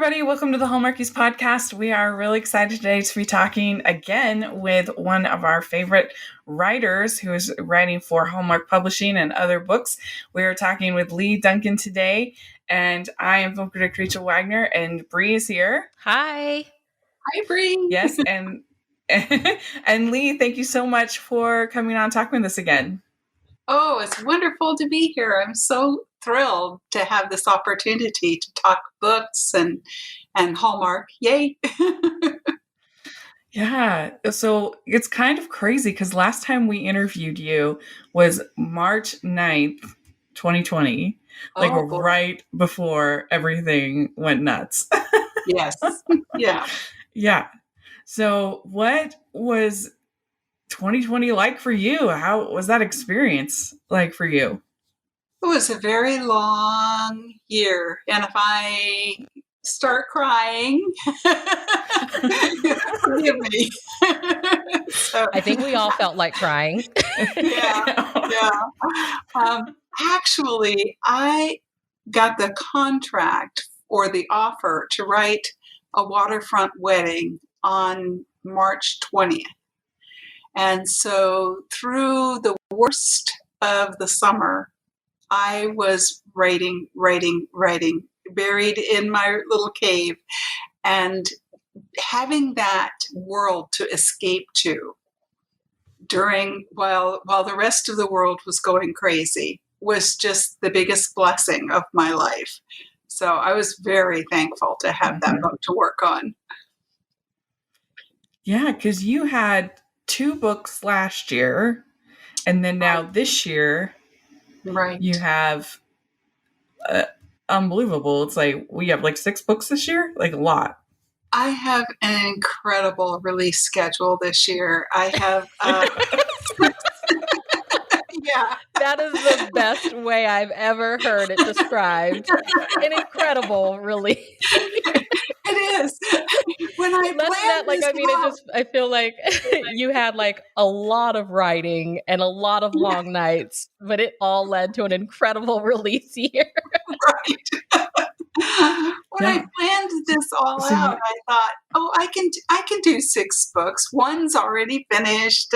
everybody. Welcome to the Hallmarkies podcast. We are really excited today to be talking again with one of our favorite writers who is writing for Hallmark Publishing and other books. We are talking with Leigh Duncan today, and I am film critic Rachel Wagner, and Bree is here. Hi. Hi, Bree. Yes, and Leigh, thank you so much for coming on and talking with us again. Oh, it's wonderful to be here. I'm so thrilled to have this opportunity to talk books and Hallmark. Yay. Yeah, so it's kind of crazy because last time we interviewed you was March 9th, 2020, right before everything went nuts. Yes. Yeah. Yeah. So what was 2020 like for you? How was that experience like for you? It was a very long year. And if I start crying, forgive me. I think we all felt like crying. Yeah. Actually, I got the contract or the offer to write a Waterfront Wedding on March 20th. And so through the worst of the summer, I was writing, buried in my little cave, and having that world to escape to while the rest of the world was going crazy was just the biggest blessing of my life. So I was very thankful to have that book to work on. Yeah, because you had 2 books last year, and then now this year, right, you have unbelievable. It's like we have like 6 books this year, like a lot. I have an incredible release schedule this year. I have yeah. That is the best way I've ever heard it described. An incredible release. It is. When I I feel like you had like a lot of writing and a lot of long nights, but it all led to an incredible release year. Right. When I planned this all out, I thought, I can do 6 books. One's already finished,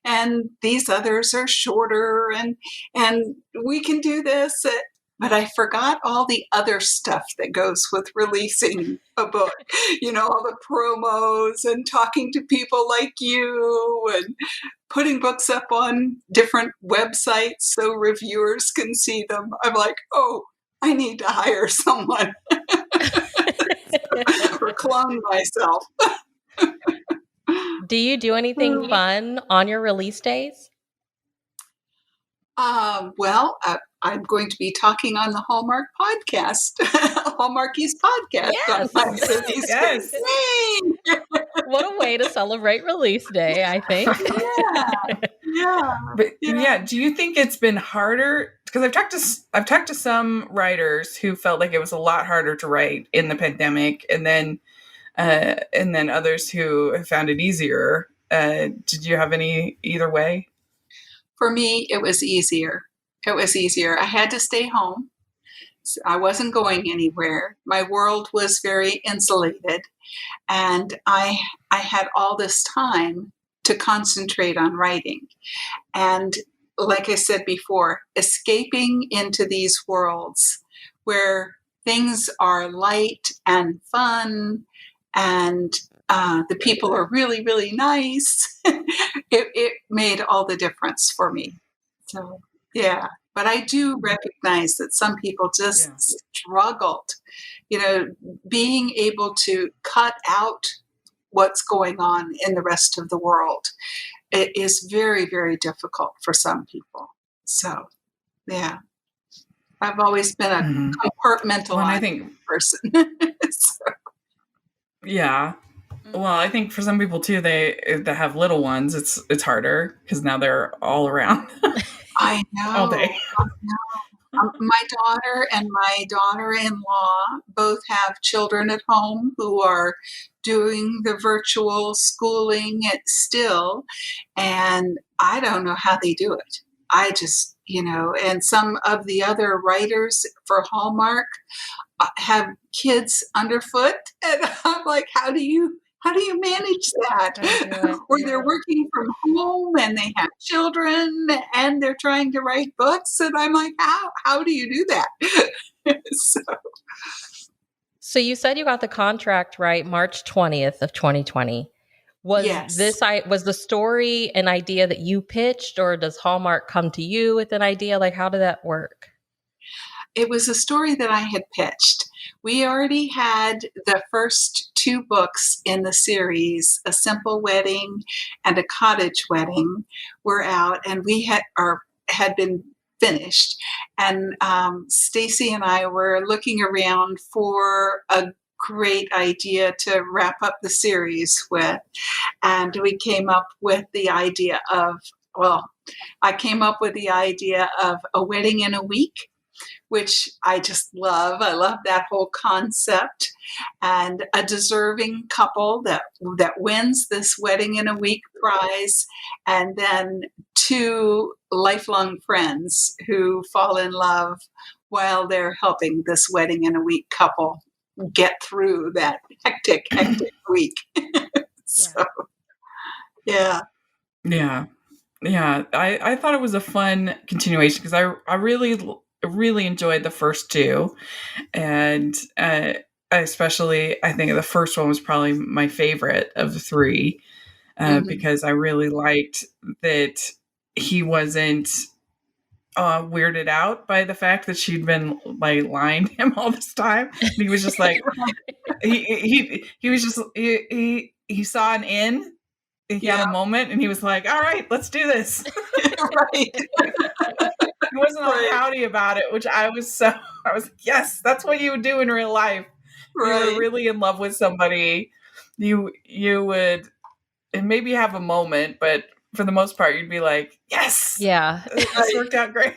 and these others are shorter, and we can do this. But I forgot all the other stuff that goes with releasing a book. All the promos and talking to people like you and putting books up on different websites so reviewers can see them. I'm like, I need to hire someone or clone myself. Do you do anything fun on your release days? I'm going to be talking on the Hallmark podcast, Hallmarkies podcast. Yes. On my release Yes. day. What a way to celebrate release day, I think. Yeah. Do you think it's been harder? Because I've talked to some writers who felt like it was a lot harder to write in the pandemic, and then others who have found it easier. Did you have either way? For me, it was easier. I had to stay home. I wasn't going anywhere. My world was very insulated, and I had all this time to concentrate on writing. And like I said before, escaping into these worlds where things are light and fun, and the people are really, really nice. It made all the difference for me. So, yeah. But I do recognize that some people just struggled, being able to cut out what's going on in the rest of the world. It is very, very difficult for some people. So, yeah. I've always been a compartmentalized person. So. Yeah. Well, I think for some people too, that have little ones, it's harder because now they're all around. I know. All day. My daughter and my daughter-in-law both have children at home who are doing the virtual schooling still, and I don't know how they do it. I just, and some of the other writers for Hallmark have kids underfoot, and I'm like, how do you manage that? Or they're working from home and they have children and they're trying to write books, and I'm like, how do you do that? So you said you got the contract, right, March 20th of 2020. Was the story an idea that you pitched, or does Hallmark come to you with an idea? Like, how did that work? It was a story that I had pitched. We already had the first 2 books in the series, A Simple Wedding and A Cottage Wedding, were out, and we had been finished. And Stacy and I were looking around for a great idea to wrap up the series with. And we came up with the idea of, I came up with the idea of A Wedding in a Week, which I just love. I love that whole concept. And a deserving couple that wins this Wedding in a Week prize, and then 2 lifelong friends who fall in love while they're helping this Wedding in a Week couple get through that hectic week. So, yeah. I thought it was a fun continuation because I really enjoyed the first 2, and especially I think the first one was probably my favorite of the 3, because I really liked that he wasn't weirded out by the fact that she'd been like lying to him all this time. And he was just like, he was just he saw an in. He had a moment, and he was like, "All right, let's do this." Right. He wasn't all rowdy about it, which I was like, yes, that's what you would do in real life. Right. You were really in love with somebody, you would maybe have a moment, but for the most part, you'd be like, yes, this worked out great.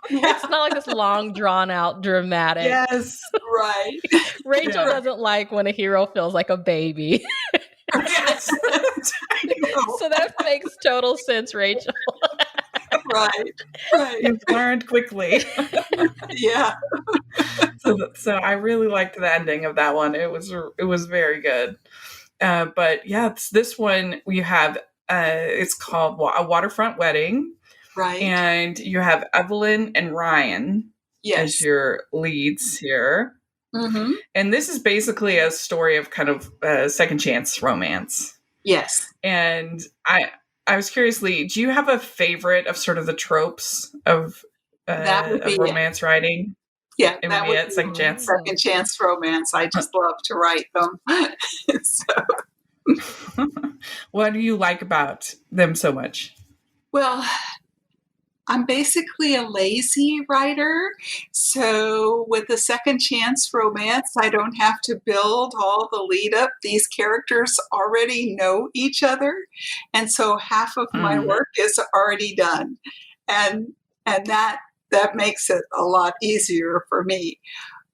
It's not like this long, drawn out, dramatic. Yes, right. Rachel doesn't like when a hero feels like a baby. Yes. So that makes total sense, Rachel. Right. You've learned quickly. Yeah. So I really liked the ending of that one. It was very good. But yeah, this one we have. It's called A Waterfront Wedding. Right. And you have Evelyn and Ryan as your leads here. Mm-hmm. And this is basically a story of kind of second chance romance. Yes. And I was curious, Leigh, do you have a favorite of sort of the tropes of romance writing? Yeah, it would be it. Second chance. Second chance romance. I just love to write them. So. What do you like about them so much? Well, I'm basically a lazy writer. So with a second chance romance, I don't have to build all the lead up. These characters already know each other. And so half of my work is already done. And that makes it a lot easier for me.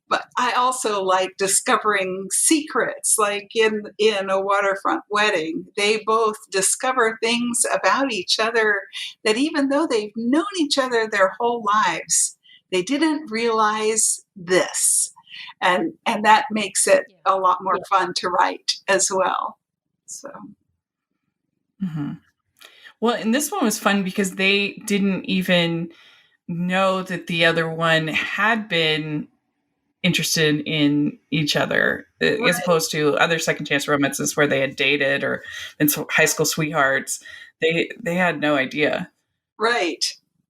But I also like discovering secrets, like in A Waterfront Wedding. They both discover things about each other that even though they've known each other their whole lives, they didn't realize this. And that makes it a lot more fun to write as well. So. Mm-hmm. Well, and this one was fun because they didn't even know that the other one had been interested in each other, as opposed to other second chance romances where they had dated or been high school sweethearts. They had no idea. Right.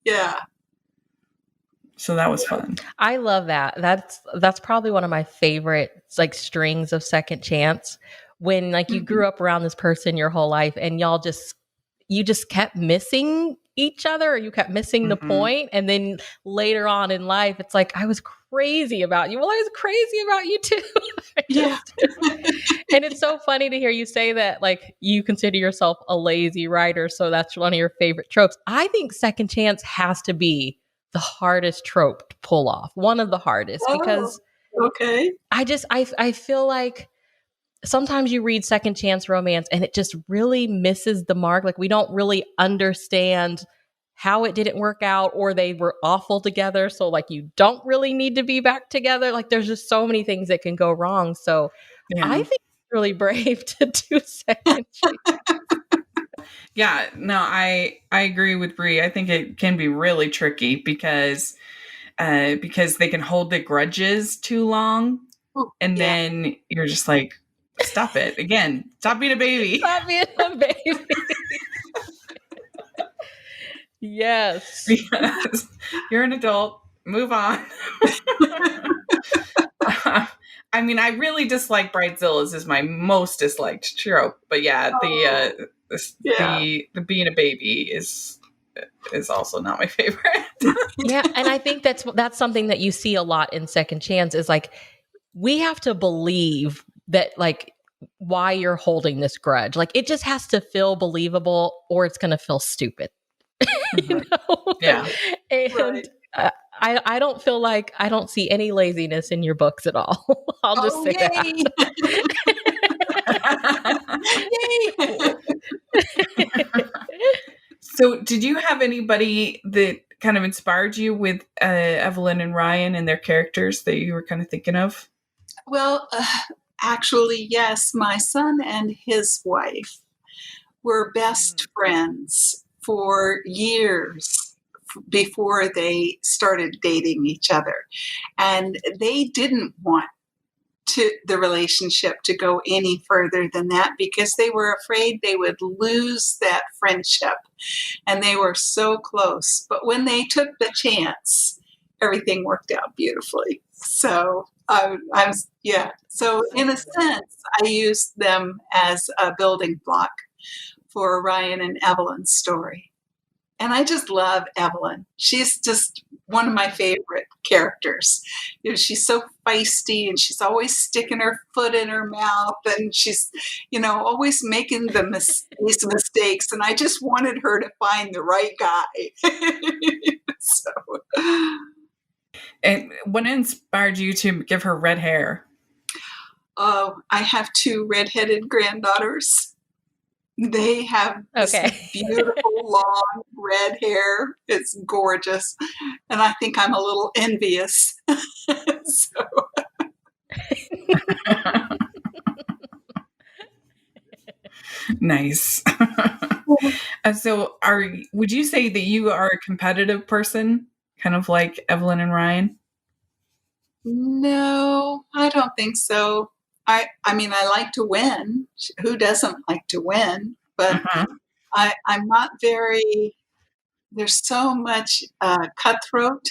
Yeah. So that was fun. I love that. That's probably one of my favorite like strings of second chance, when like you grew up around this person your whole life and you just kept missing each other, or you kept missing the point. And then later on in life, it's like, I was crazy about you. Well, I was crazy about you too. Yeah. And it's so funny to hear you say that, like, you consider yourself a lazy writer. So that's one of your favorite tropes. I think second chance has to be the hardest trope to pull off. One of the hardest, because I feel like sometimes you read second chance romance and it just really misses the mark. Like, we don't really understand how it didn't work out, or they were awful together. So like, you don't really need to be back together. Like, there's just so many things that can go wrong. So I Yeah. think it's really brave to do second chance. Yeah, no, I agree with Bree. I think it can be really tricky because they can hold the grudges too long, Ooh, and yeah. then you're just like, stop it again, stop being a baby. Stop being a baby. Yes. Because you're an adult. Move on. I mean, I really dislike Bridezillas is my most disliked trope, but yeah, the being a baby is also not my favorite. Yeah, and I think that's something that you see a lot in Second Chance is like, we have to believe that, like, why you're holding this grudge. Like, it just has to feel believable, or it's going to feel stupid. You know? Yeah. And Right. I don't feel like, I don't see any laziness in your books at all. I'll just say Yay! that. So, did you have anybody that kind of inspired you with Evelyn and Ryan and their characters that you were kind of thinking of? Well, actually, yes. My son and his wife were best friends for years before they started dating each other. And they didn't want the relationship to go any further than that because they were afraid they would lose that friendship. And they were so close. But when they took the chance, everything worked out beautifully. So So in a sense, I used them as a building block for Ryan and Evelyn's story. And I just love Evelyn. She's just one of my favorite characters. You know, she's so feisty and she's always sticking her foot in her mouth and she's, always making these mistakes. And I just wanted her to find the right guy. So. And what inspired you to give her red hair? Oh, I have 2 redheaded granddaughters. They have this beautiful long red hair. It's gorgeous. And I think I'm a little envious. Nice. So would you say that you are a competitive person, kind of like Evelyn and Ryan? No, I don't think so. I mean, I like to win. Who doesn't like to win? But I'm not there's so much cutthroat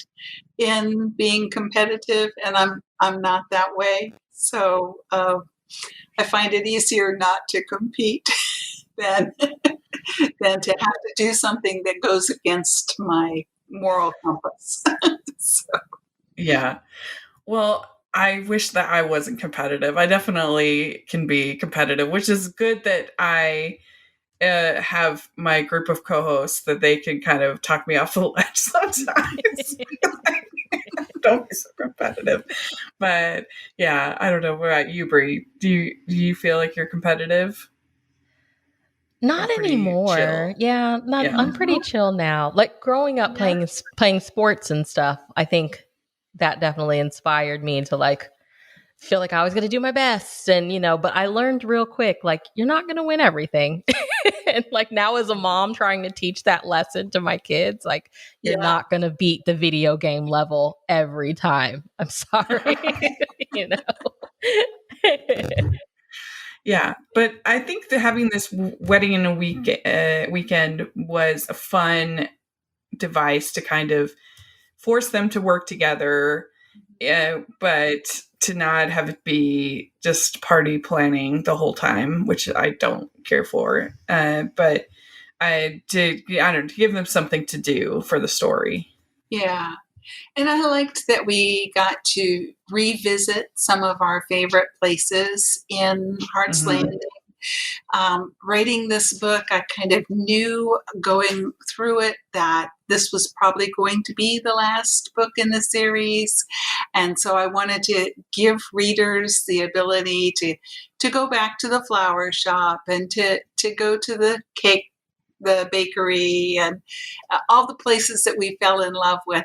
in being competitive, and I'm not that way. So I find it easier not to compete than to have to do something that goes against my moral compass. So. Yeah. Well, I wish that I wasn't competitive. I definitely can be competitive, which is good that I have my group of co-hosts that they can kind of talk me off the ledge sometimes. Don't be so competitive. But yeah, I don't know. What about you, Bree? Do you feel like you're competitive? Not anymore. Chill? Yeah, I'm pretty chill now. Like growing up playing sports and stuff, I think that definitely inspired me to like feel like I was going to do my best. And, but I learned real quick, like, you're not going to win everything. And like now as a mom trying to teach that lesson to my kids, like, you're not going to beat the video game level every time. I'm sorry. Yeah, but I think that having this wedding in a weekend was a fun device to kind of force them to work together, but to not have it be just party planning the whole time, which I don't care for. But to give them something to do for the story. Yeah. And I liked that we got to revisit some of our favorite places in Heart's Landing. Writing this book, I kind of knew going through it that this was probably going to be the last book in the series. And so I wanted to give readers the ability to go back to the flower shop and to go to the cake the bakery, and all the places that we fell in love with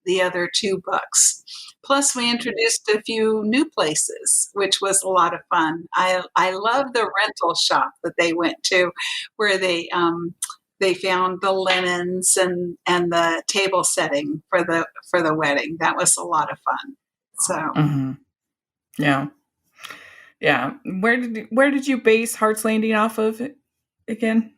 the other two books. Plus, we introduced a few new places, which was a lot of fun. I love the rental shop that they went to, where they found the linens and the table setting for the wedding. That was a lot of fun. So, Mm-hmm. Yeah. Yeah. Where did you base Heart's Landing off of again?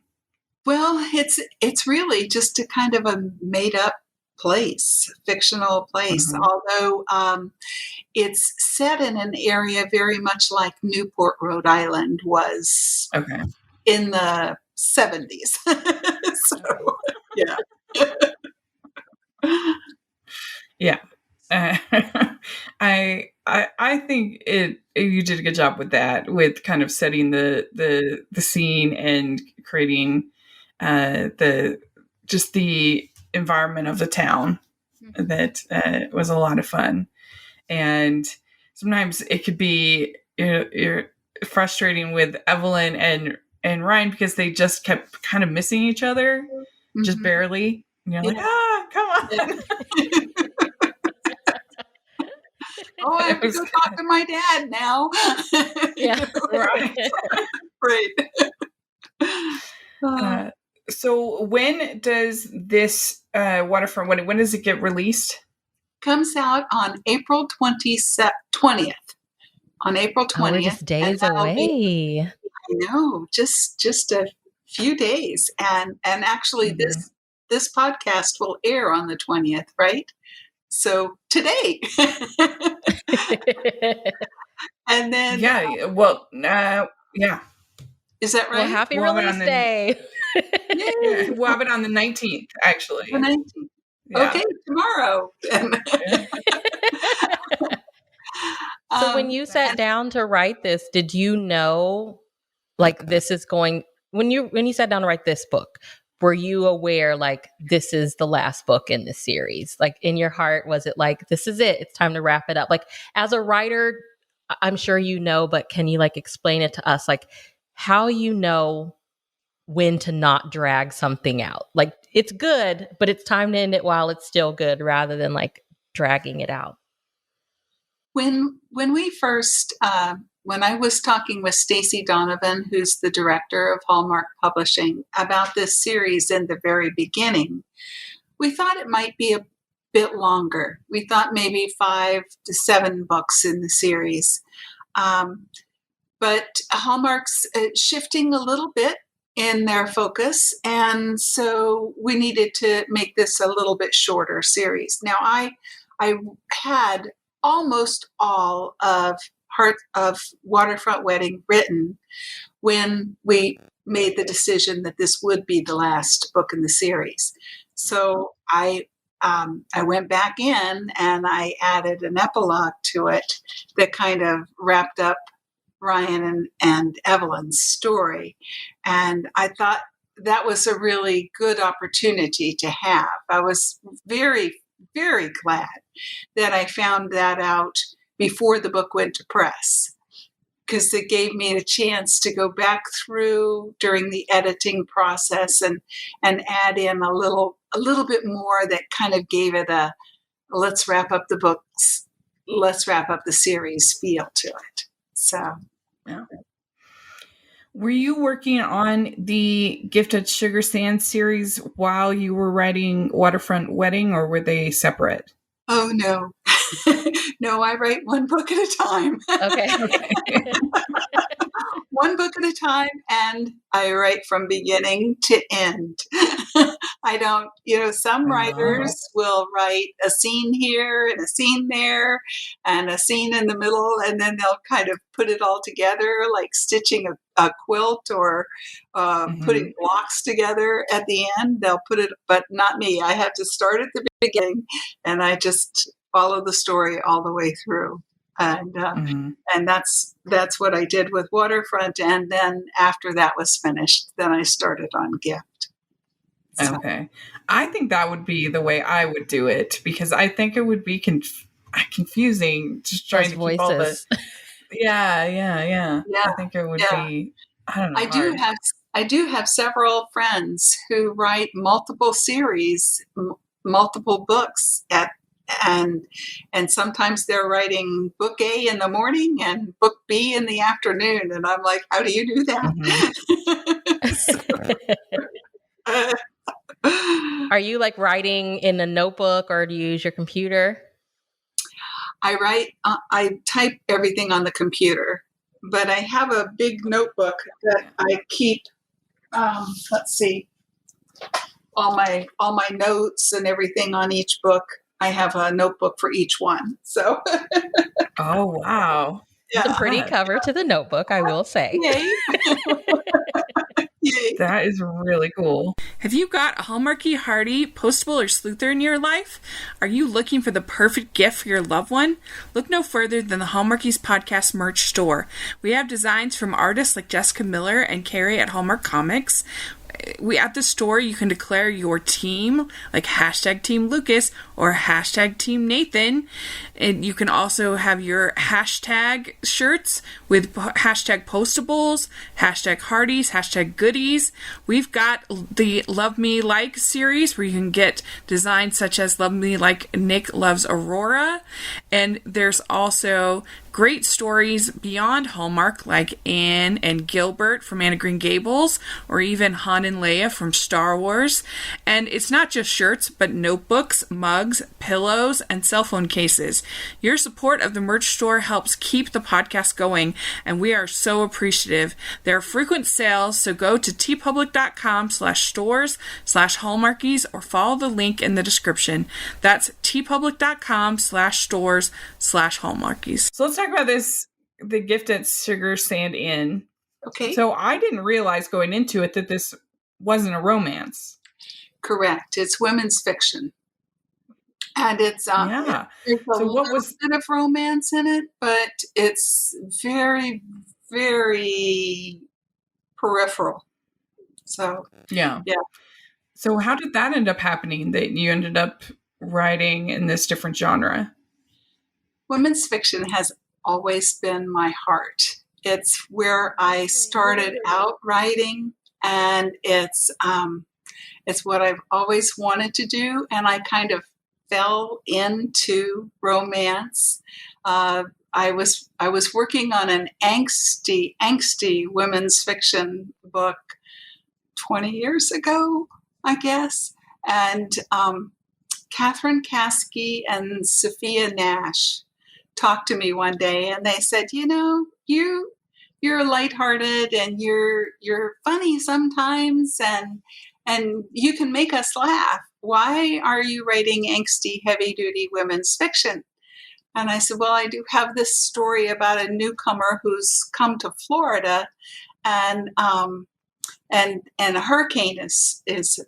well, it's really just a kind of a made up place, fictional place. Mm-hmm. Although it's set in an area very much like Newport, Rhode Island was Okay. in the 70s. So, yeah. Yeah. I think you did a good job with that, with kind of setting the scene and creating the environment of the town. That was a lot of fun. And sometimes it could be you're frustrating with Evelyn and Ryan, because they just kept kind of missing each other, just barely. And you're like, come on. Yeah. Oh, I have to go talk to my dad now. Yeah. Right. So when does this Waterfront Wedding, when does it get released? Comes out on April 20th. On April 20th. Oh, we're just days away. I know, just a few days. And actually this podcast will air on the 20th, right? So today. And then is that right? Well, happy release day. We'll have it on the 19th, actually. The 19th. Yeah. Okay, tomorrow. So when you sat down to write this, did you know, like, this is going, when you sat down to write this book, were you aware, like, this is the last book in the series? Like, in your heart, was it like, this is it, it's time to wrap it up? Like, as a writer, I'm sure you know, but can you, like, explain it to us, like, how you know when to not drag something out? Like, it's good, but it's time to end it while it's still good, rather than, like, dragging it out. When we first, when I was talking with Stacey Donovan, who's the director of Hallmark Publishing, about this series in the very beginning, we thought it might be a bit longer. We thought maybe 5 to 7 books in the series. But Hallmark's shifting a little bit in their focus, and so we needed to make this a little bit shorter series. Now, I had almost all of Waterfront Wedding written when we made the decision that this would be the last book in the series. So I went back in and I added an epilogue to it that kind of wrapped up Ryan and Evelyn's story. And I thought that was a really good opportunity to have. I was very, very glad that I found that out before the book went to press, because it gave me a chance to go back through during the editing process and add in a little bit more that kind of gave it a let's wrap up the books, let's wrap up the series feel to it. So, yeah. Were you working on the Gifted Sugar Sand series while you were writing Waterfront Wedding, or were they separate? Oh, no. No, I write one book at a time. Okay. One book at a time, and I write from beginning to end. I don't, some writers will write a scene here and a scene there and a scene in the middle, and then they'll kind of put it all together, like stitching a quilt or putting blocks together at the end. They'll put it, but not me. I have to start at the beginning, and I just follow the story all the way through. And that's what I did with Waterfront. And then after that was finished, then I started on Gift. So. Okay. I think that would be the way I would do it, because I think it would be confusing just trying to keep all the... Yeah. I think it would be, I don't know. I do have several friends who write multiple series, multiple books and sometimes they're writing book A in the morning and book B in the afternoon. And I'm like, how do you do that? Are you like writing in a notebook or do you use your computer? I type everything on the computer, but I have a big notebook that I keep, let's see, all my notes and everything on each book. I have a notebook for each one. So, Oh, wow. It's a pretty cover to the notebook, I will say. Yay. Yay. That is really cool. Have you got a Hallmarky, Hardy, Postable, or Sleuther in your life? Are you looking for the perfect gift for your loved one? Look no further than the Hallmarkies podcast merch store. We have designs from artists like Jessica Miller and Carrie at Hallmark Comics. At the store, you can declare your team, like hashtag Team Lucas or hashtag Team Nathan. And you can also have your hashtag shirts with hashtag Postables, hashtag Hardies, hashtag Goodies. We've got the Love Me Like series where you can get designs such as Love Me Like Nick Loves Aurora. And there's also great stories beyond Hallmark like Anne and Gilbert from Anne of Green Gables, or even Han and Leia from Star Wars. And it's not just shirts, but notebooks, mugs, pillows, and cell phone cases. Your support of the merch store helps keep the podcast going, and we are so appreciative. There are frequent sales, so go to tpublic.com/stores/Hallmarkies or follow the link in the description. That's tpublic.com/stores/Hallmarkies. So let's talk about the gift at Sugar Sand Inn. Okay. So I didn't realize going into it that this wasn't a romance. Correct. It's women's fiction. And it's there's a little bit of romance in it, but it's very, very peripheral. So yeah. So how did that end up happening, that you ended up writing in this different genre? Women's fiction has always been my heart. It's where I started out writing, and it's what I've always wanted to do, and I kind of fell into romance. I was working on an angsty women's fiction book 20 years ago, I guess, and Catherine Caskey and Sophia Nash talked to me one day, and they said, you're lighthearted and you're funny sometimes, and you can make us laugh. Why are you writing angsty, heavy-duty women's fiction? And I said, well, I do have this story about a newcomer who's come to Florida, and a hurricane is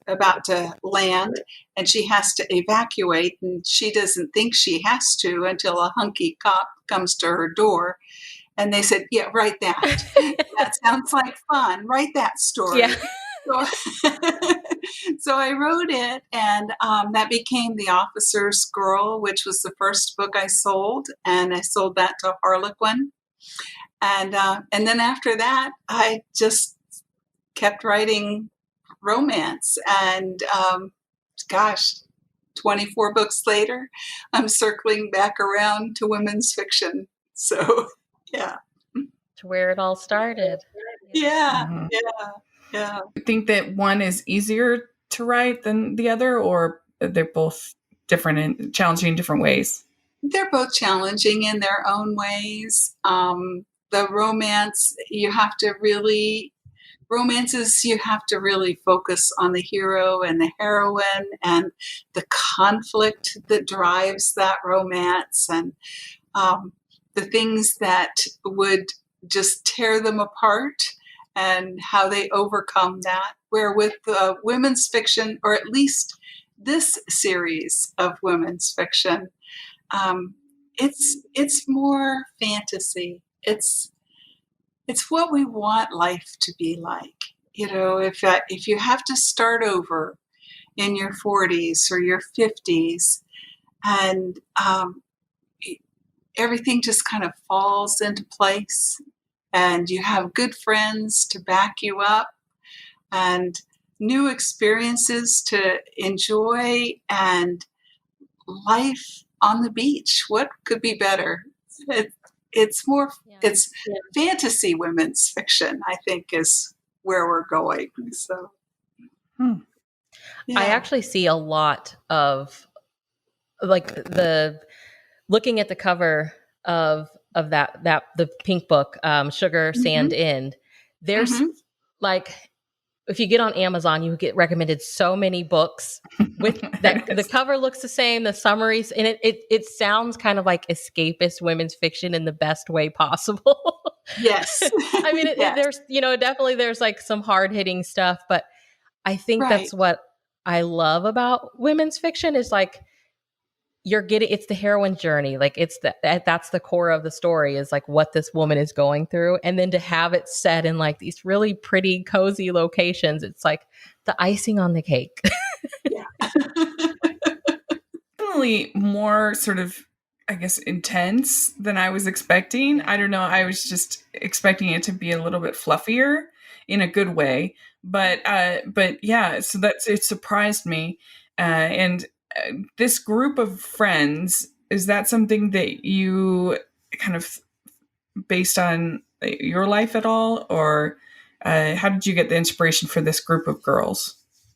about to land, and she has to evacuate, and she doesn't think she has to until a hunky cop comes to her door. And they said, yeah, write that. That sounds like fun. Write that story. Yeah. So I wrote it, and that became The Officer's Girl, which was the first book I sold, and I sold that to Harlequin. And then after that, I just kept writing romance, and 24 books later, I'm circling back around to women's fiction. So, yeah. To where it all started. Yeah, Mm-hmm. yeah. You think that one is easier to write than the other, or they're both different and challenging in different ways? They're both challenging in their own ways. The romances, you have to really focus on the hero and the heroine and the conflict that drives that romance, and the things that would just tear them apart and how they overcome that. Where with women's fiction, or at least this series of women's fiction, it's more fantasy. It's what we want life to be like. If you have to start over in your 40s or your 50s, and everything just kind of falls into place, and you have good friends to back you up, and new experiences to enjoy, and life on the beach. What could be better? It's more, it's fantasy women's fiction, I think, is where we're going. So, I actually see a lot of like looking at the cover of that the pink book, Sugar Sand End. There's like, if you get on Amazon, you get recommended so many books with that. The cover looks the same, the summaries, and it sounds kind of like escapist women's fiction in the best way possible. Yes. I mean, there's, definitely there's like some hard hitting stuff, but I think that's what I love about women's fiction is like, it's the heroine's journey. Like that's the core of the story, is like what this woman is going through. And then to have it set in like these really pretty, cozy locations, it's like the icing on the cake. Definitely more sort of, I guess, intense than I was expecting. I don't know. I was just expecting it to be a little bit fluffier in a good way. But yeah, so it surprised me. And this group of friends, is that something that you kind of based on your life at all? Or how did you get the inspiration for this group of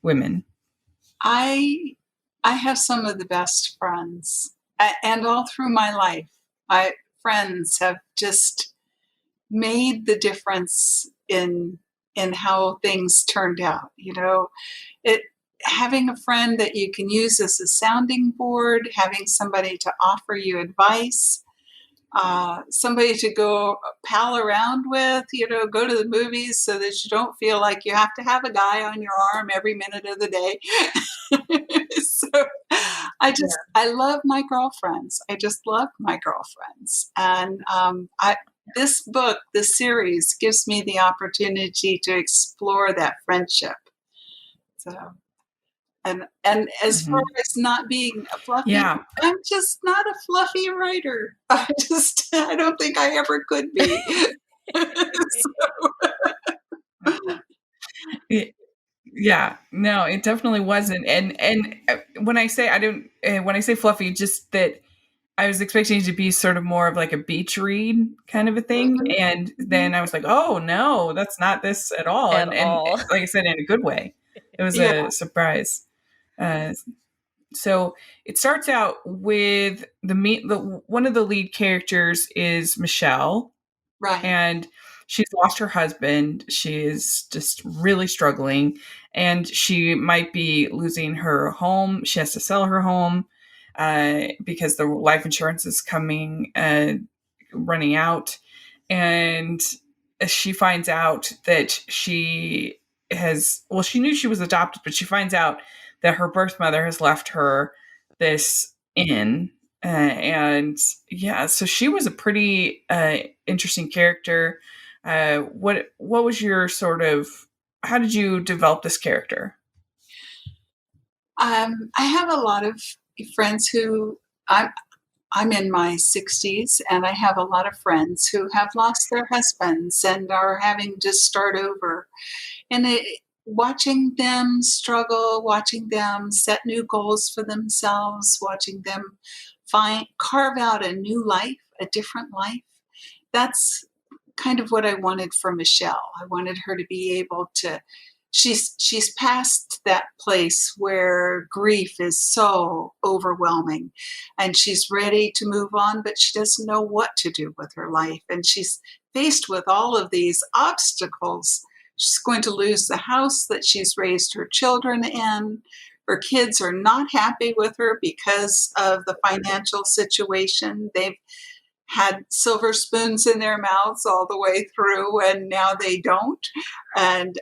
women? I have some of the best friends, and all through my life, friends have just made the difference in how things turned out. Having a friend that you can use as a sounding board, having somebody to offer you advice, somebody to go pal around with, go to the movies so that you don't feel like you have to have a guy on your arm every minute of the day. So I love my girlfriends. I just love my girlfriends. And this book, this series, gives me the opportunity to explore that friendship. So, and as far as not being a fluffy, I'm just not a fluffy writer. I don't think I ever could be. Yeah, no, it definitely wasn't. And when I say fluffy, just that I was expecting it to be sort of more of like a beach read kind of a thing. And then I was like, oh no, that's not this at all. And like I said, in a good way. It was a surprise. So it starts out with one of the lead characters is Michelle. Right. And she's lost her husband. She is just really struggling, and she might be losing her home. She has to sell her home because the life insurance is running out. And she finds out that she knew she was adopted, but she finds out that her birth mother has left her this inn. So she was a pretty interesting character. What was your how did you develop this character? I have a lot of friends who I'm in my 60s, and I have a lot of friends who have lost their husbands and are having to start over. And watching them struggle, watching them set new goals for themselves, watching them carve out a new life, a different life. That's kind of what I wanted for Michelle. I wanted her to be able to, she's past that place where grief is so overwhelming, and she's ready to move on, but she doesn't know what to do with her life. And she's faced with all of these obstacles. She's going to lose the house that she's raised her children in. Her kids are not happy with her because of the financial situation. They've had silver spoons in their mouths all the way through, and now they don't. And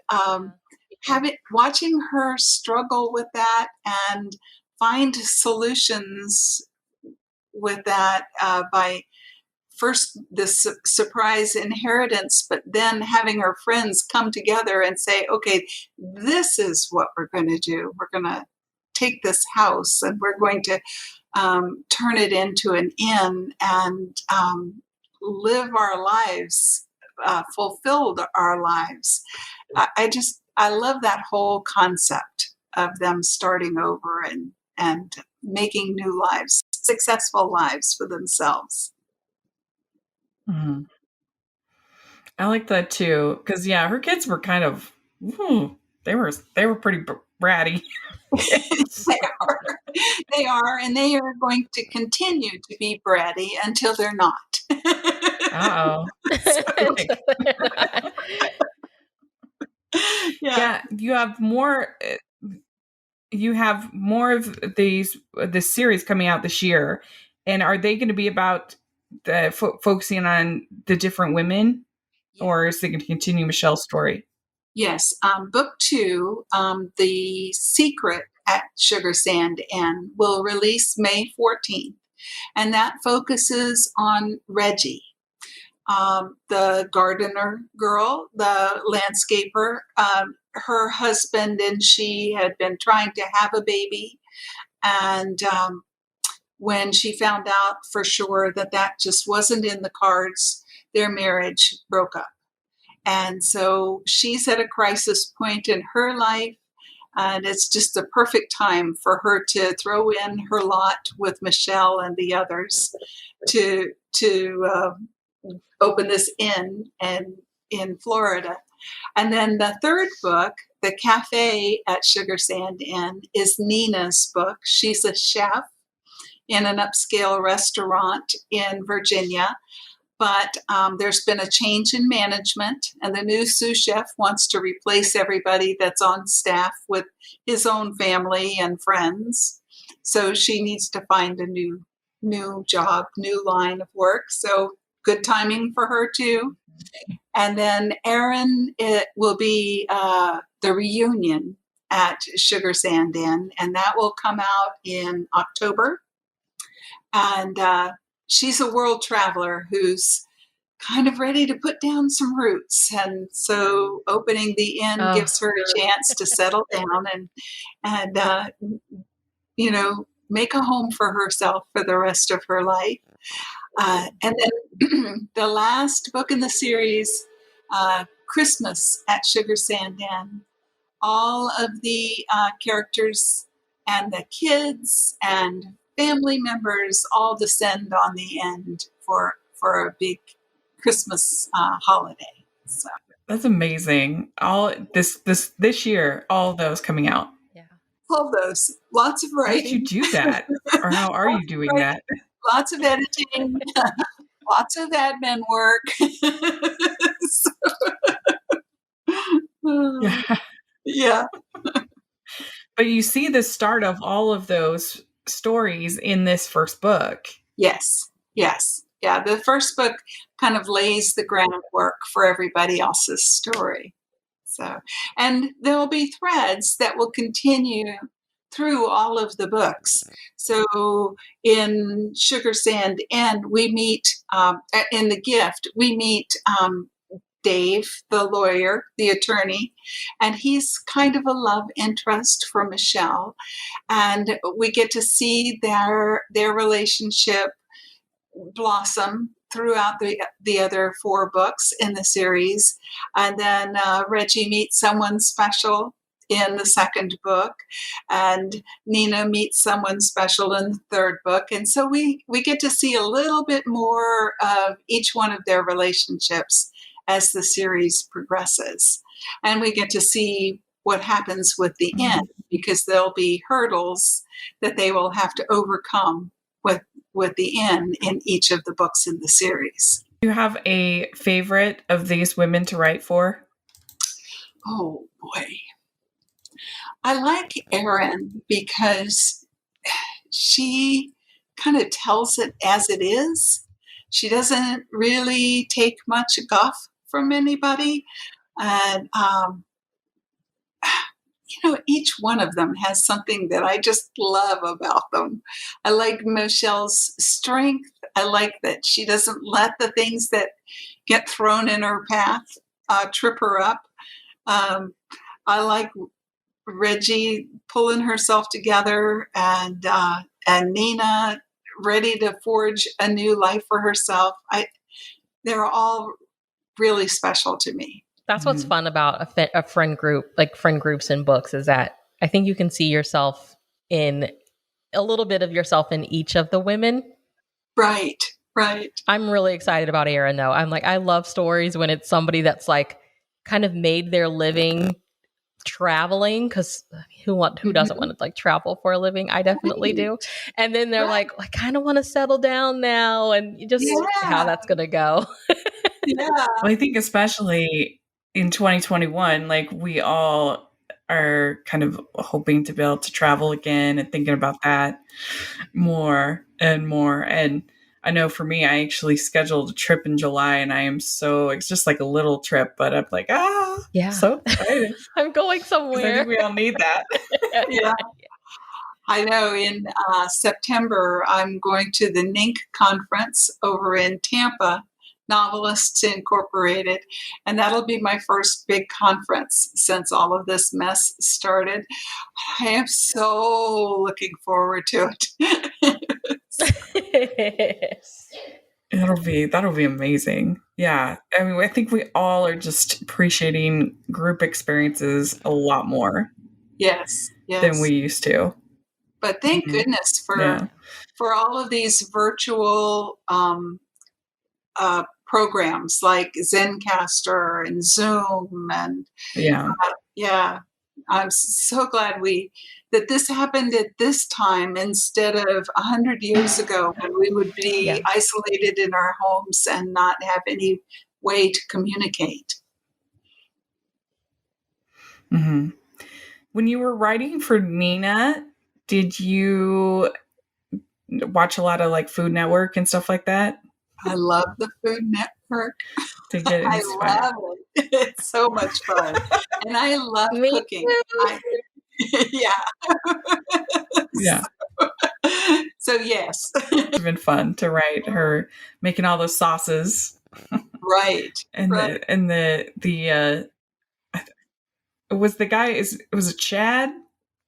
watching her struggle with that and find solutions with that by first this surprise inheritance, but then having her friends come together and say, okay, this is what we're going to do. We're going to take this house and we're going to turn it into an inn and live our lives, fulfilled our lives. I just I love that whole concept of them starting over and making new lives, successful lives for themselves. Mhm. I like that too, because yeah, her kids were kind of they were pretty bratty kids. They are, and they are going to continue to be bratty until they're not. Uh-oh. Yeah. Yeah, you have more of this series coming out this year, and are they going to be about the focusing on the different women, Yeah. or is it going to continue Michelle's story? Yes. Book 2, The Secret at Sugar Sand Inn, will release May 14th, and that focuses on Reggie. The gardener girl, the landscaper. Her husband and she had been trying to have a baby. And when she found out for sure that that just wasn't in the cards, their marriage broke up. And so she's at a crisis point in her life. And it's just the perfect time for her to throw in her lot with Michelle and the others to open this inn and in Florida. And then the third book, The Cafe at Sugar Sand Inn, is Nina's book. She's a chef in an upscale restaurant in Virginia. But there's been a change in management, and the new sous chef wants to replace everybody that's on staff with his own family and friends. So she needs to find a new job, new line of work. So good timing for her too. And then Erin, it will be the reunion at Sugar Sand Inn, and that will come out in October. And she's a world traveler who's kind of ready to put down some roots. And so opening the inn gives her a chance to settle down and make a home for herself for the rest of her life. And then the last book in the series, Christmas at Sugar Sand Inn, all of the characters and the kids and family members all descend on the end for a big Christmas holiday. So That's amazing. All this year, all those coming out. Yeah. all those, lots of How did you writing, do that, or how are you doing that? lots of editing, lots of admin work. Yeah, Yeah. but you see the start of all of those stories in this first book. Yes. Yeah. The first book kind of lays the groundwork for everybody else's story. So, and there'll be threads that will continue through all of the books. So in Sugar Sand Inn, we meet, in The Gift, we meet Dave, the lawyer, the attorney, and he's kind of a love interest for Michelle. And we get to see their relationship blossom throughout the other 4 books in the series. And then Reggie meets someone special in the second book, and Nina meets someone special in the third book. And so we get to see a little bit more of each one of their relationships as the series progresses. And we get to see what happens with the end, because there'll be hurdles that they will have to overcome with the end in each of the books in the series. Do you have a favorite of these women to write for? Oh boy. I like Erin because she kind of tells it as it is. She doesn't really take much guff from anybody. And, each one of them has something that I just love about them. I like Michelle's strength. I like that she doesn't let the things that get thrown in her path trip her up. I like Reggie pulling herself together, and Nina ready to forge a new life for herself. They're all really special to me. That's what's fun about a friend group, like friend groups in books, is that I think you can see yourself in a little bit of yourself in each of the women. Right. I'm really excited about Erin, though. I'm like, I love stories when it's somebody that's like kind of made their living traveling, because who doesn't want to like travel for a living? I definitely do. And then they're like, I kind of want to settle down now, and you just how that's gonna go. Yeah. Well, I think especially in 2021, like we all are kind of hoping to be able to travel again and thinking about that more and more. And I know for me, I actually scheduled a trip in July, and it's just like a little trip, but I'm like, so excited. I'm going 'Cause somewhere. I think we all need that. Yeah. I know in September, I'm going to the NINC conference over in Tampa, Novelists Incorporated, and that'll be my first big conference since all of this mess started. I am so looking forward to it. That'll be amazing. Yeah. I mean, I think we all are just appreciating group experiences a lot more Yes. than we used to. But thank goodness for all of these virtual programs like Zencaster and Zoom, and I'm so glad that this happened at this time instead of 100 years ago, when we would be isolated in our homes and not have any way to communicate. Mm-hmm. When you were writing for Nina, did you watch a lot of like Food Network and stuff like that? I love the Food Network. I love it. It's so much fun. And I love cooking. So yes. It's been fun to write her making all those sauces. Right. Was the guy was it Chad?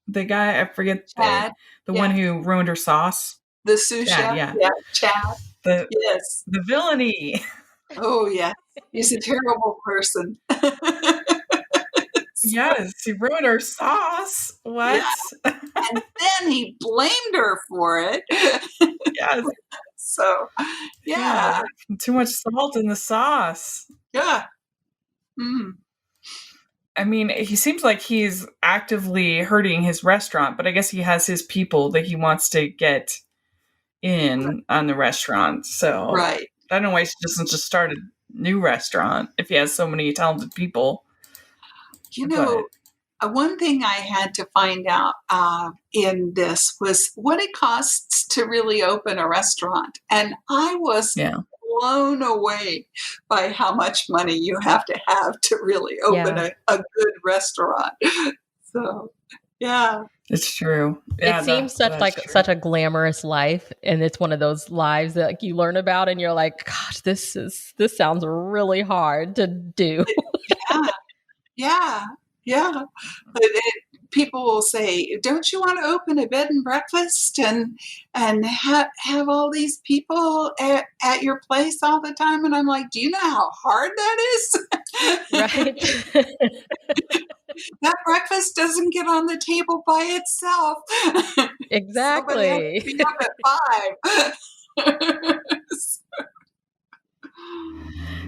The guy, I forget, Chad, the one who ruined her sauce. The sous chef, Chad. The villainy. Oh yeah, he's a terrible person. Yes, he ruined her sauce. What? Yeah. And then he blamed her for it. Yes. So, yeah. Too much salt in the sauce. Yeah. Mm. I mean, he seems like he's actively hurting his restaurant, but I guess he has his people that he wants to get in on the restaurant. So I don't know why he doesn't just start a new restaurant if he has so many talented people. You know, one thing I had to find out in this was what it costs to really open a restaurant. And I was blown away by how much money you have to really open a good restaurant. So, yeah. It's true. Yeah, it seems such a glamorous life, and it's one of those lives that like you learn about and you're like, gosh, this sounds really hard to do. Yeah. But people will say, "Don't you want to open a bed and breakfast and have all these people at your place all the time?" And I'm like, "Do you know how hard that is?" Right. That breakfast doesn't get on the table by itself. Exactly. Somebody has to be up at 5.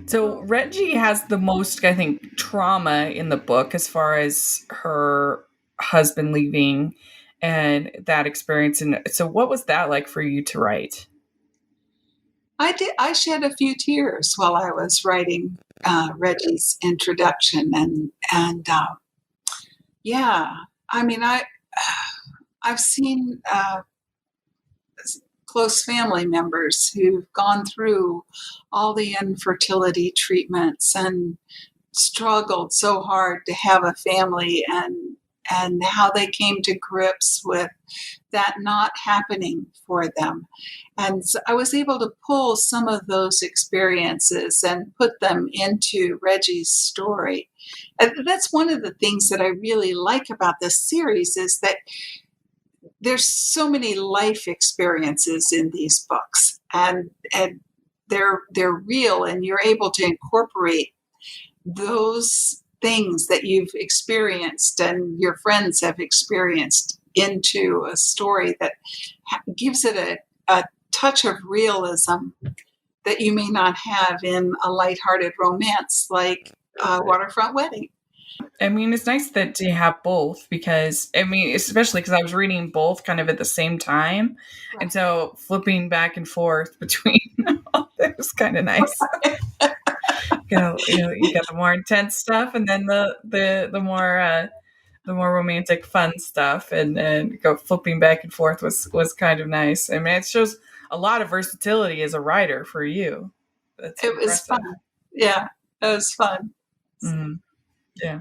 So Reggie has the most, I think, trauma in the book as far as her husband leaving and that experience. And so what was that like for you to write? I shed a few tears while I was writing Reggie's introduction, and I mean, I've seen close family members who've gone through all the infertility treatments and struggled so hard to have a family, and how they came to grips with that not happening for them. And so I was able to pull some of those experiences and put them into Reggie's story. And that's one of the things that I really like about this series, is that there's so many life experiences in these books, and they're real, and you're able to incorporate those things that you've experienced and your friends have experienced into a story that gives it a touch of realism that you may not have in a lighthearted romance like Waterfront Wedding. I mean, it's nice that you have both because, I mean, especially because I was reading both kind of at the same time. Right. And so flipping back and forth between it was kind of nice. You got the more intense stuff and then the more romantic fun stuff, and then go flipping back and forth was kind of nice. I mean, it shows a lot of versatility as a writer for you. That's It was fun. Yeah, it was fun. Mm-hmm. Yeah.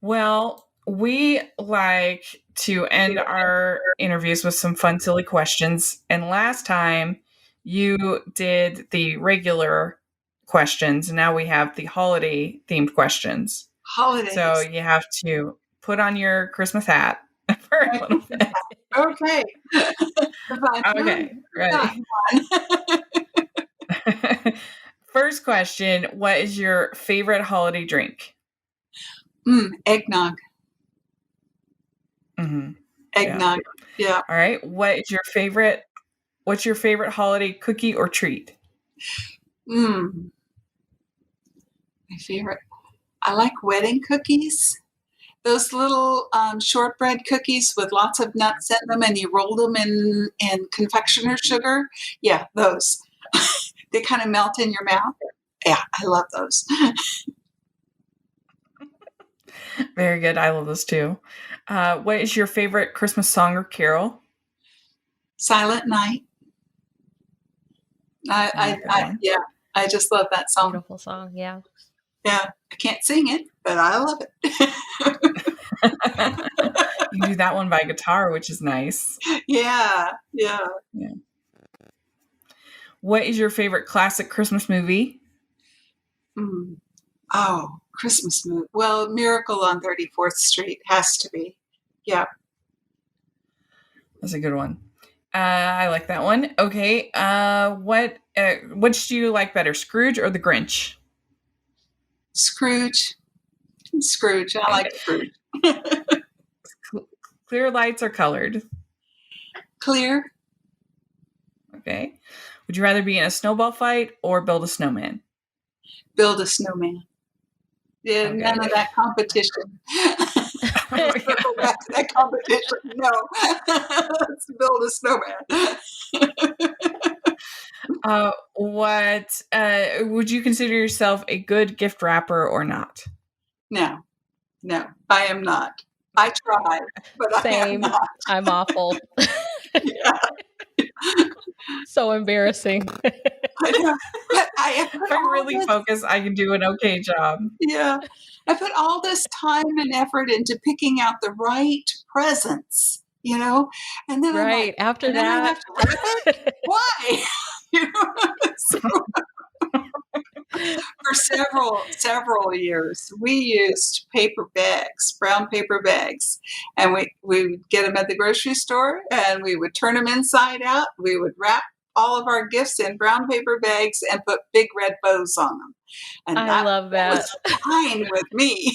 Well, we like to end our interviews with some fun, silly questions. And last time you did the regular questions. And now we have the holiday themed questions. Holidays. So you have to put on your Christmas hat for a little bit. Okay. Okay, ready. First question, what is your favorite holiday drink? Eggnog. Mm-hmm. Eggnog. Yeah. All right. What's your favorite holiday cookie or treat? My favorite. I like wedding cookies. Those little shortbread cookies with lots of nuts in them, and you roll them in confectioner sugar. Yeah, those. They kind of melt in your mouth. Yeah, I love those. Very good. I love those too. What is your favorite Christmas song or carol? Silent Night. I just love that song. Beautiful song, yeah. Yeah, I can't sing it, but I love it. You can do that one by guitar, which is nice. Yeah. What is your favorite classic Christmas movie? Oh, Christmas movie. Well, Miracle on 34th Street has to be. Yeah. That's a good one. I like that one. Okay. Which do you like better, Scrooge or the Grinch? Scrooge. I like Scrooge. Clear lights or colored? Clear. Okay. Would you rather be in a snowball fight or build a snowman? Build a snowman. Yeah, okay. None of that competition. That competition. No. Let's build a snowman. Would you consider yourself a good gift wrapper or not? No, I am not. I try, but Same. I am not. I'm awful. Yeah. So embarrassing. If I really focus, I can do an okay job. Yeah. I put all this time and effort into picking out the right presents, and then right I'm like, after that, I have to wrap it? Why? For several years, we used brown paper bags, and we would get them at the grocery store, and we would turn them inside out. We would wrap all of our gifts in brown paper bags and put big red bows on them. And I love that. Was fine with me.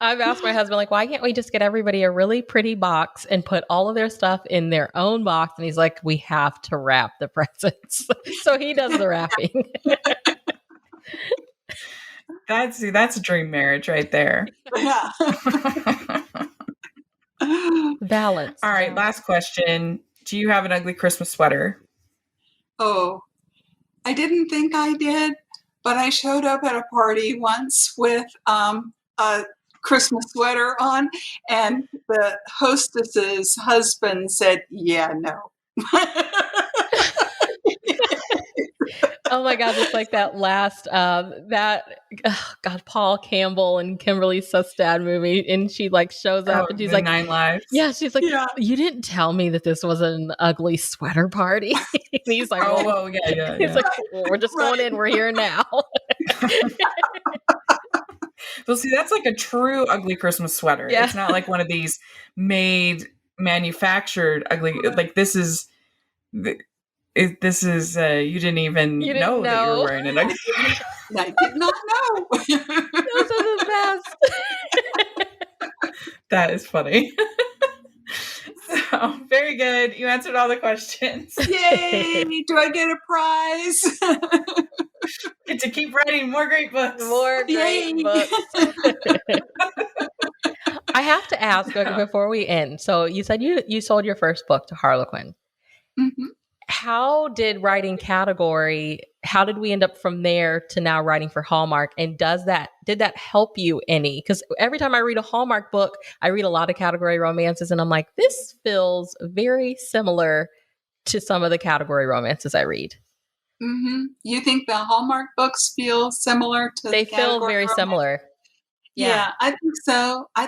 I've asked my husband, like, why can't we just get everybody a really pretty box and put all of their stuff in their own box? And he's like, we have to wrap the presents. So he does the wrapping. That's a dream marriage right there. Yeah. Balance. All right, last question. Do you have an ugly Christmas sweater? Oh, I didn't think I did, but I showed up at a party once with a Christmas sweater on, and the hostess's husband said, "Yeah, no." Oh my God, it's like that last Paul Campbell and Kimberly Sustad movie, and she like shows up and she's like 9 Lives. Yeah, she's like, you didn't tell me that this was an ugly sweater party. And he's like, yeah. He's like, well, we're just going in, we're here now. Well, see, that's like a true ugly Christmas sweater. Yeah. It's not like one of these manufactured ugly. Like this is this is you didn't even You didn't know that you were know. wearing an ugly. I did not know. Those are the best. That is funny. So very good. You answered all the questions. Yay! Do I get a prize? Get to keep writing more great books. More great Yay! books. I have to ask before we end. So you said you sold your first book to Harlequin. Mhm. How did writing category, how did we end up from there to now writing for Hallmark? And did that help you any? Because every time I read a Hallmark book, I read a lot of category romances and I'm like, this feels very similar to some of the category romances I read. Mm-hmm. You think the Hallmark books feel similar to They the feel category very romance? similar. Yeah, I think so. I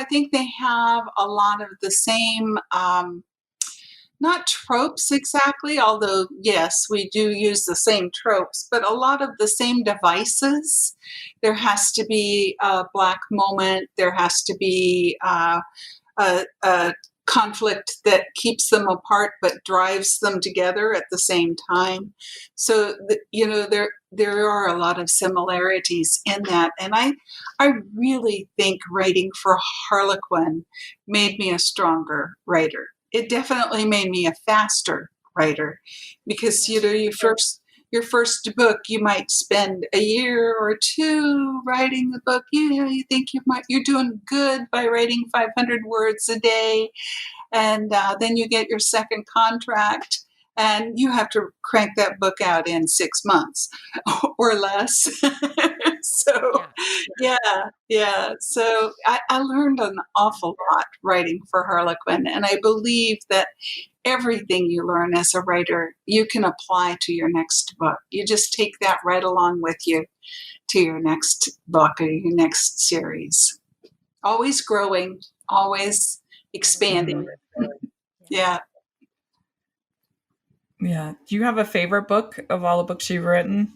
think they have a lot of the same, not tropes exactly, although, yes, we do use the same tropes, but a lot of the same devices. There has to be a Black moment. There has to be a conflict that keeps them apart but drives them together at the same time. So, there are a lot of similarities in that. And I really think writing for Harlequin made me a stronger writer. It definitely made me a faster writer because, your first book, you might spend a year or two writing the book. You think you're doing good by writing 500 words a day, and then you get your second contract, and you have to crank that book out in 6 months or less. So, yeah. So I learned an awful lot writing for Harlequin, and I believe that everything you learn as a writer, you can apply to your next book. You just take that right along with you to your next book or your next series. Always growing, always expanding. Yeah. Yeah. Do you have a favorite book of all the books you've written?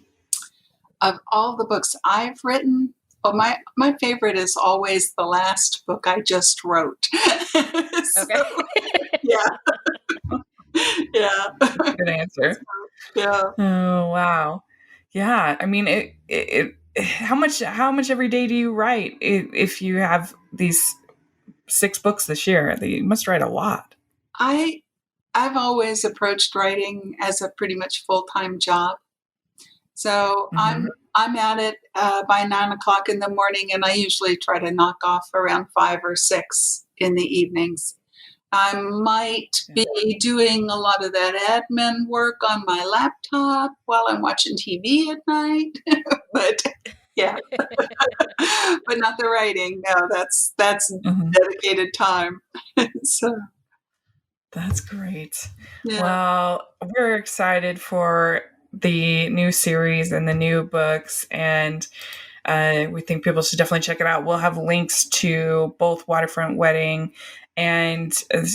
Of all the books I've written, my favorite is always the last book I just wrote. Okay. Yeah. Yeah. Good answer. Yeah. Oh, wow. Yeah. I mean, how much every day do you write? If you have these 6 books this year, you must write a lot. I've always approached writing as a pretty much full-time job. So Mhm. I'm at it by 9 o'clock in the morning, and I usually try to knock off around 5 or 6 in the evenings. I might be doing a lot of that admin work on my laptop while I'm watching TV at night, but yeah, but not the writing. No, that's Mhm. dedicated time. So That's great. yeah. Well, we're excited for the new series and the new books, and we think people should definitely check it out. We'll have links to both Waterfront Wedding and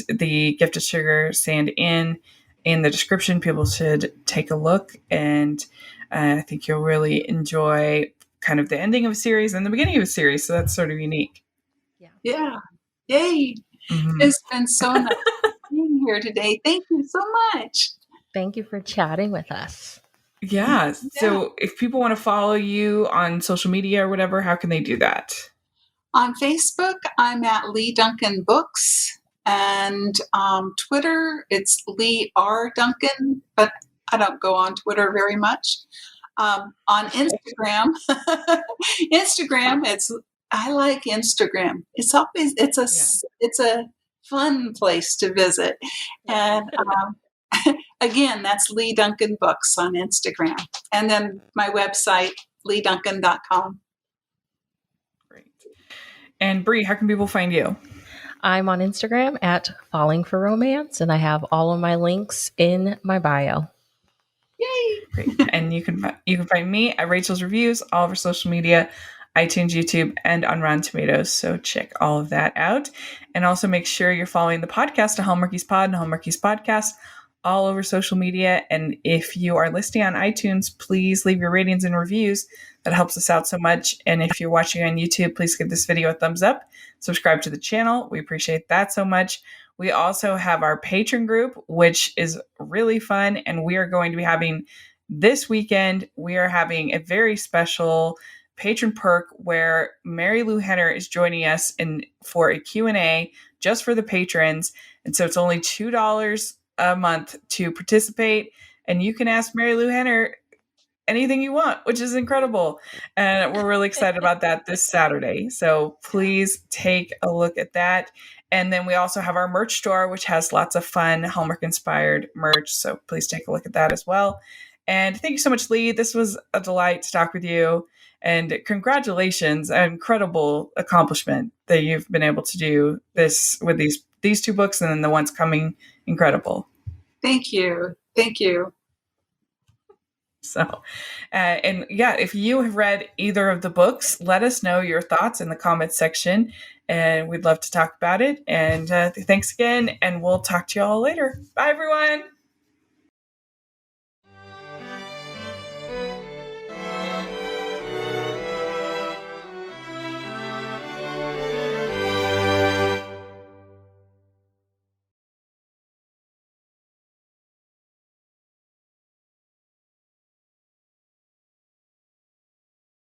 the Gift of Sugar Sand in the description. People should take a look, and I think you'll really enjoy kind of the ending of a series and the beginning of a series. So that's sort of unique. Yeah. Yay. Mhm. It's been so nice being here today. Thank you so much. Thank you for chatting with us. Yeah. So if people want to follow you on social media or whatever, how can they do that? On Facebook, I'm at Leigh Duncan Books, and Twitter, it's Leigh R. Duncan, but I don't go on Twitter very much. On Instagram, I like Instagram. It's a fun place to visit, and again, that's Leigh Duncan Books on Instagram, and then my website, leighduncan.com. Great. And Bree, how can people find you? I'm on Instagram at Falling for Romance, and I have all of my links in my bio. Yay! Great. And you can find me at Rachel's Reviews, all of our social media, iTunes, YouTube, and on Rotten Tomatoes. So check all of that out. And also make sure you're following the podcast to Hallmarkies Pod and Hallmarkies Podcast all over social media. And if you are listening on iTunes, please leave your ratings and reviews. That helps us out so much. And if you're watching on YouTube, please give this video a thumbs up. Subscribe to the channel. We appreciate that so much. We also have our Patron group, which is really fun. And we are going to be having this weekend, we are having a very special patron perk where Mary Lou Henner is joining us for a Q&A just for the patrons. And so it's only $2 a month to participate. And you can ask Mary Lou Henner anything you want, which is incredible. And we're really excited about that this Saturday. So please take a look at that. And then we also have our merch store, which has lots of fun Hallmark inspired merch. So please take a look at that as well. And thank you so much, Leigh. This was a delight to talk with you. And congratulations, an incredible accomplishment that you've been able to do this with these two books and then the ones coming. Incredible. Thank you. Thank you. So, and yeah, if you have read either of the books, let us know your thoughts in the comments section, and we'd love to talk about it. And thanks again, and we'll talk to you all later. Bye, everyone.